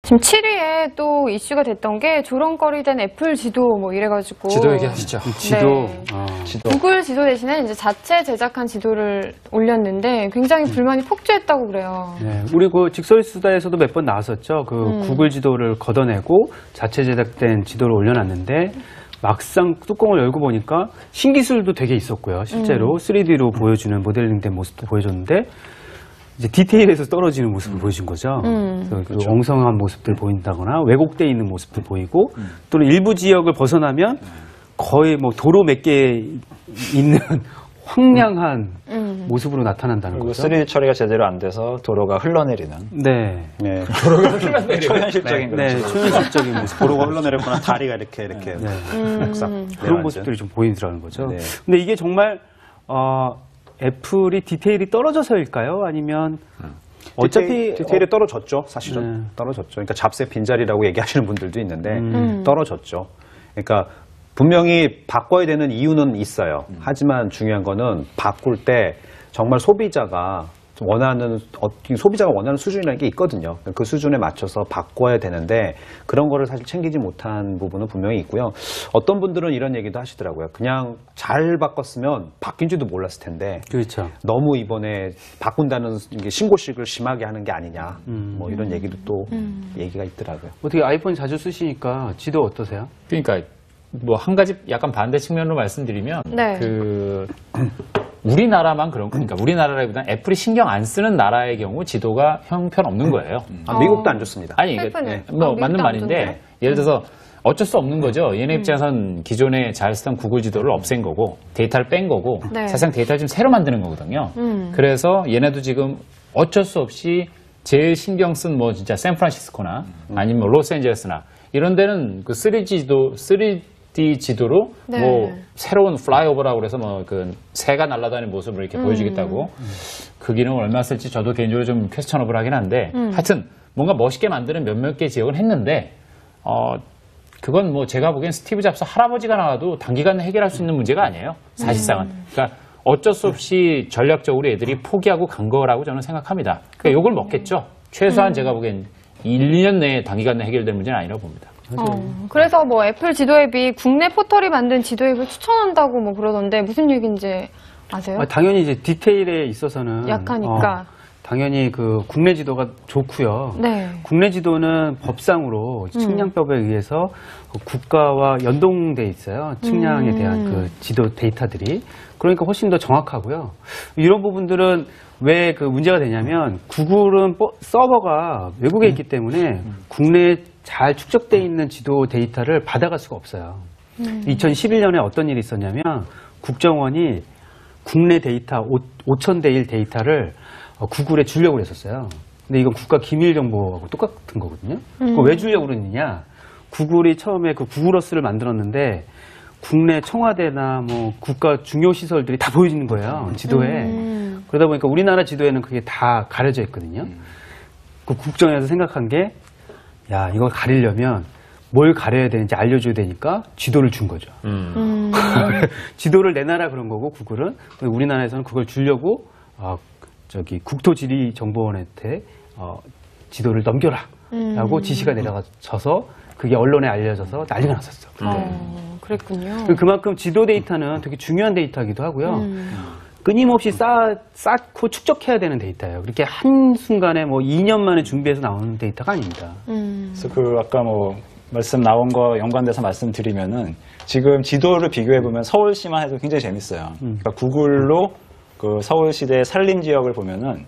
지금 7위에 또 이슈가 됐던 게 조롱거리된 애플 지도 뭐 이래가지고. 지도 얘기하시죠. 지도. 네. 지도. 구글 지도 대신에 이제 자체 제작한 지도를 올렸는데 굉장히 불만이 폭주했다고 그래요. 네, 우리 그 직설 수다에서도 몇 번 나왔었죠. 그 구글 지도를 걷어내고 자체 제작된 지도를 올려놨는데 막상 뚜껑을 열고 보니까 신기술도 되게 있었고요. 실제로 3D로 보여주는 모델링된 모습도 보여줬는데 이제 디테일에서 떨어지는 모습을 보여준 거죠. 그래서 그 엉성한 모습들 보인다거나 왜곡되어 있는 모습도 보이고 또는 일부 지역을 벗어나면 거의 뭐 도로 몇 개 있는 황량한 모습으로 나타난다는 그리고 거죠. 3D 처리가 제대로 안 돼서 도로가 흘러내리는. 네. 네. 도로가 흘러내리는. 초현실적인 네, 그런 초현실적인 모습. 도로가 흘러내렸거나 다리가 이렇게 그런 모습들이 좀 보이더라는 거죠. 네. 근데 이게 정말 애플이 디테일이 떨어져서일까요? 아니면 어차피 디테일이 떨어졌죠, 사실은. 네. 떨어졌죠. 그러니까 잡세 빈자리라고 얘기하시는 분들도 있는데 떨어졌죠. 그러니까 분명히 바꿔야 되는 이유는 있어요. 하지만 중요한 거는 바꿀 때 정말 소비자가 원하는 수준이라는 게 있거든요. 그 수준에 맞춰서 바꿔야 되는데 그런 거를 사실 챙기지 못한 부분은 분명히 있고요. 어떤 분들은 이런 얘기도 하시더라고요. 그냥 잘 바꿨으면 바뀐지도 몰랐을 텐데 그렇죠. 너무 이번에 바꾼다는 신고식을 심하게 하는 게 아니냐 뭐 이런 얘기도 또 얘기가 있더라고요. 어떻게 아이폰 자주 쓰시니까 지도 어떠세요? 그러니까 뭐 한 가지 약간 반대 측면으로 말씀드리면 네. 우리나라만 그런 거니까 우리나라라기보다는 애플이 신경 안 쓰는 나라의 경우 지도가 형편없는 거예요. 미국도 안 좋습니다. 아니 슬프네. 뭐 미국도 맞는 안 말인데 좋은데? 예를 들어서 어쩔 수 없는 거죠. 얘네 입장에선 기존에 잘 쓰던 구글 지도를 없앤 거고 데이터를 뺀 거고 네. 사실상 데이터를 좀 새로 만드는 거거든요. 그래서 얘네도 지금 어쩔 수 없이 제일 신경 쓴 뭐 진짜 샌프란시스코나 아니면 뭐 로스앤젤레스나 이런 데는 그 3D 지도로 네. 뭐 새로운 플라이오버라고 그래서 뭐 그 새가 날아다니는 모습을 이렇게 보여주겠다고 그 기능을 얼마 쓸지 저도 개인적으로 좀 퀘스천업을 하긴 한데 하여튼 뭔가 멋있게 만드는 몇몇 개 지역은 했는데 그건 뭐 제가 보기엔 스티브 잡스 할아버지가 나와도 단기간에 해결할 수 있는 문제가 아니에요. 사실상은. 그러니까 어쩔 수 없이 전략적으로 애들이 포기하고 간 거라고 저는 생각합니다. 그러니까 욕을 먹겠죠. 최소한 제가 보기엔 1, 2년 내에 단기간 내에 해결될 문제는 아니라고 봅니다. 그래서 뭐 애플 지도 앱이 국내 포털이 만든 지도 앱을 추천한다고 뭐 그러던데 무슨 얘기인지 아세요? 당연히 이제 디테일에 있어서는 약하니까. 당연히 그 국내 지도가 좋고요. 네. 국내 지도는 법상으로 측량법에 의해서 그 국가와 연동돼 있어요. 측량에 대한 그 지도 데이터들이. 그러니까 훨씬 더 정확하고요. 이런 부분들은 왜 그 문제가 되냐면 구글은 서버가 외국에 있기 때문에 국내에 잘 축적돼 있는 지도 데이터를 받아갈 수가 없어요. 2011년에 어떤 일이 있었냐면 국정원이 국내 데이터 5,000대 1 데이터를 구글에 주려고 했었어요. 근데 이건 국가 기밀 정보하고 똑같은 거거든요. 그거 왜 주려고 그러느냐? 구글이 처음에 그 구글어스를 만들었는데 국내 청와대나 뭐 국가 중요 시설들이 다 보여지는 거예요. 지도에. 그러다 보니까 우리나라 지도에는 그게 다 가려져 있거든요. 그 국정에서 생각한 게 야, 이걸 가리려면 뭘 가려야 되는지 알려줘야 되니까 지도를 준 거죠. 지도를 내놔라 그런 거고 구글은. 우리나라에서는 그걸 주려고 국토지리정보원한테 지도를 넘겨라 라고 지시가 내려져서 그게 언론에 알려져서 난리가 났었어. 그랬군요. 그만큼 지도 데이터는 되게 중요한 데이터이기도 하고요. 끊임없이 쌓고 축적해야 되는 데이터예요. 그렇게 한순간에 뭐 2년 만에 준비해서 나오는 데이터가 아닙니다. 그래서 아까 뭐 말씀 나온 거 연관돼서 말씀드리면은 지금 지도를 비교해 보면 서울시만 해도 굉장히 재밌어요. 그러니까 구글로 그 서울시대 산림 지역을 보면은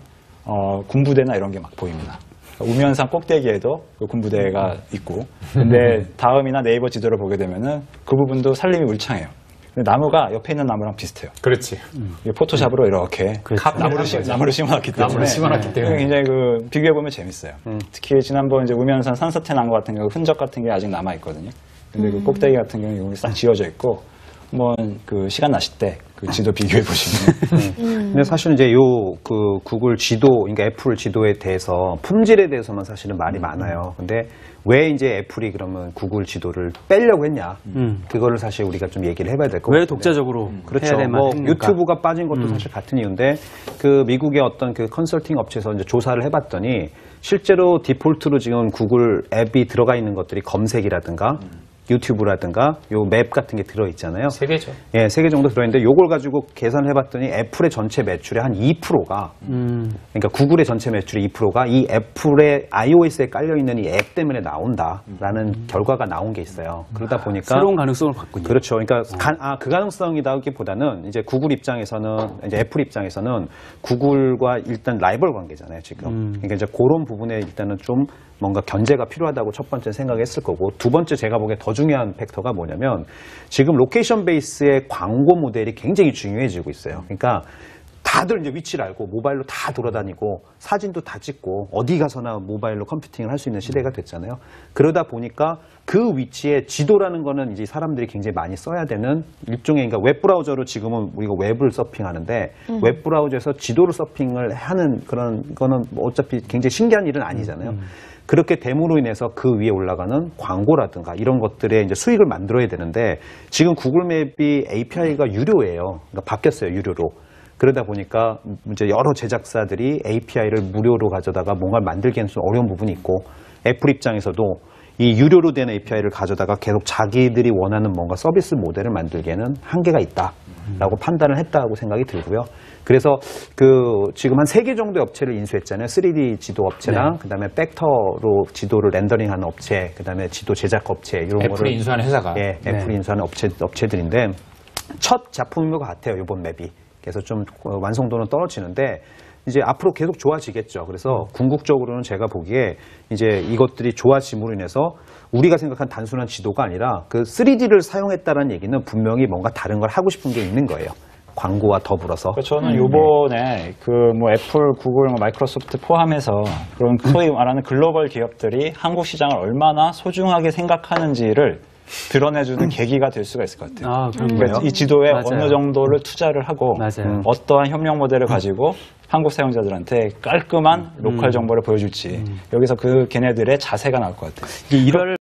군부대나 이런 게 막 보입니다. 우면산 꼭대기에도 그 군부대가 있고, 근데 다음이나 네이버 지도를 보게 되면은 그 부분도 산림이 울창해요. 근데 나무가 옆에 있는 나무랑 비슷해요. 그렇지. 포토샵으로 이렇게 나무를 심어놨기 때문에 굉장히 비교해 보면 재밌어요. 특히 지난번 이제 우면산 산사태 난 것 같은 경우 흔적 같은 게 아직 남아 있거든요. 근데 그 꼭대기 같은 경우는 싹 지워져 있고, 한번 그 시간 나실 때 그 지도 비교해 보시면. 근데 사실은 이제 구글 지도, 그러니까 애플 지도에 대해서 품질에 대해서만 사실은 말이 많아요. 근데 왜 이제 애플이 그러면 구글 지도를 빼려고 했냐? 그거를 사실 우리가 좀 얘기를 해봐야 될 것 같아요. 왜 독자적으로 그렇죠. 해야 될 뭐 만한가? 유튜브가 빠진 것도 사실 같은 이유인데 그 미국의 어떤 그 컨설팅 업체에서 이제 조사를 해봤더니 실제로 디폴트로 지금 구글 앱이 들어가 있는 것들이 검색이라든가 유튜브라든가 요 맵 같은 게 들어있잖아요. 3개죠. 예, 3개 정도 들어있는데 요걸 가지고 계산을 해봤더니 애플의 전체 매출의 한 2%가 그러니까 구글의 전체 매출의 2%가 이 애플의 iOS에 깔려있는 이 앱 때문에 나온다라는 결과가 나온 게 있어요. 그러다 보니까 새로운 가능성을 봤군요. 그렇죠. 그러니까 그 가능성이다기보다는 이제 구글 입장에서는 이제 애플 입장에서는 구글과 일단 라이벌 관계잖아요, 지금. 그러니까 이제 그런 부분에 일단은 좀 뭔가 견제가 필요하다고 첫 번째 생각했을 거고, 두 번째 제가 보기에 더 중요한 팩터가 뭐냐면 지금 로케이션 베이스의 광고 모델이 굉장히 중요해지고 있어요. 그러니까 다들 이제 위치를 알고 모바일로 다 돌아다니고 사진도 다 찍고 어디 가서나 모바일로 컴퓨팅을 할 수 있는 시대가 됐잖아요. 그러다 보니까 그 위치에 지도라는 거는 이제 사람들이 굉장히 많이 써야 되는 일종의, 그러니까 웹브라우저로 지금은 우리가 웹을 서핑하는데 웹브라우저에서 지도를 서핑을 하는 그런 거는 뭐 어차피 굉장히 신기한 일은 아니잖아요. 그렇게 됨으로 인해서 그 위에 올라가는 광고라든가 이런 것들의 이제 수익을 만들어야 되는데 지금 구글맵이 API가 유료예요. 그러니까 바뀌었어요, 유료로. 그러다 보니까 이제 여러 제작사들이 API를 무료로 가져다가 뭔가를 만들기에는 좀 어려운 부분이 있고, 애플 입장에서도 이 유료로 된 API를 가져다가 계속 자기들이 원하는 뭔가 서비스 모델을 만들기에는 한계가 있다라고 판단을 했다고 생각이 들고요. 그래서 지금 한 3개 정도의 업체를 인수했잖아요. 3D 지도 업체랑 그다음에 벡터로 지도를 렌더링하는 업체, 그다음에 지도 제작 업체 이런 거를 애플이 인수하는 회사가. 예, 애플이 인수하는 업체들인데 첫 작품인 것 같아요, 이번 맵이. 그래서 좀 완성도는 떨어지는데 이제 앞으로 계속 좋아지겠죠. 그래서 궁극적으로는 제가 보기에 이제 이것들이 좋아짐으로 인해서 우리가 생각한 단순한 지도가 아니라 그 3D를 사용했다는 얘기는 분명히 뭔가 다른 걸 하고 싶은 게 있는 거예요. 광고와 더불어서. 저는 요번에 뭐 애플, 구글, 마이크로소프트 포함해서 그런 소위 말하는 글로벌 기업들이 한국 시장을 얼마나 소중하게 생각하는지를 드러내주는 계기가 될 수가 있을 것 같아요. 그러니까 이 지도에 맞아요. 어느 정도를 투자를 하고 어떠한 협력 모델을 가지고 한국 사용자들한테 깔끔한 로컬 정보를 보여줄지 여기서 걔네들의 자세가 나올 것 같아요. 이럴